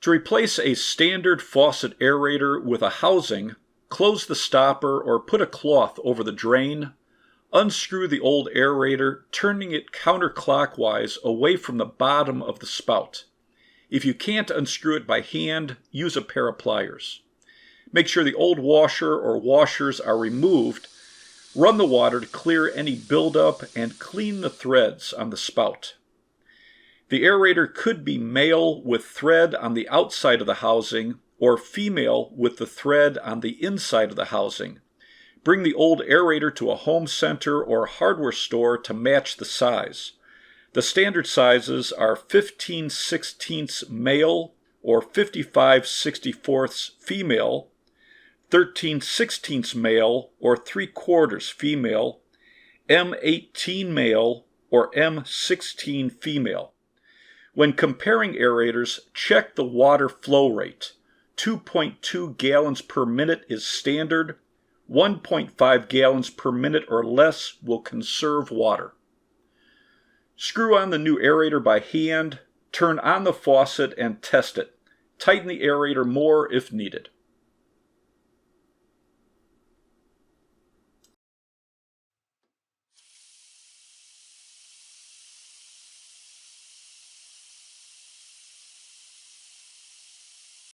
To replace a standard faucet aerator with a housing, close the stopper or put a cloth over the drain. Unscrew the old aerator, turning it counterclockwise away from the bottom of the spout. If you can't unscrew it by hand, use a pair of pliers. Make sure the old washer or washers are removed. Run the water to clear any buildup and clean the threads on the spout. The aerator could be male with thread on the outside of the housing or female with the thread on the inside of the housing. Bring the old aerator to a home center or hardware store to match the size. The standard sizes are 15/16 male or 55/64 female, 13/16 male or 3/4 female, M18 male or M16 female. When comparing aerators, check the water flow rate. 2.2 gallons per minute is standard. 1.5 gallons per minute or less will conserve water. Screw on the new aerator by hand, turn on the faucet and test it. Tighten the aerator more if needed.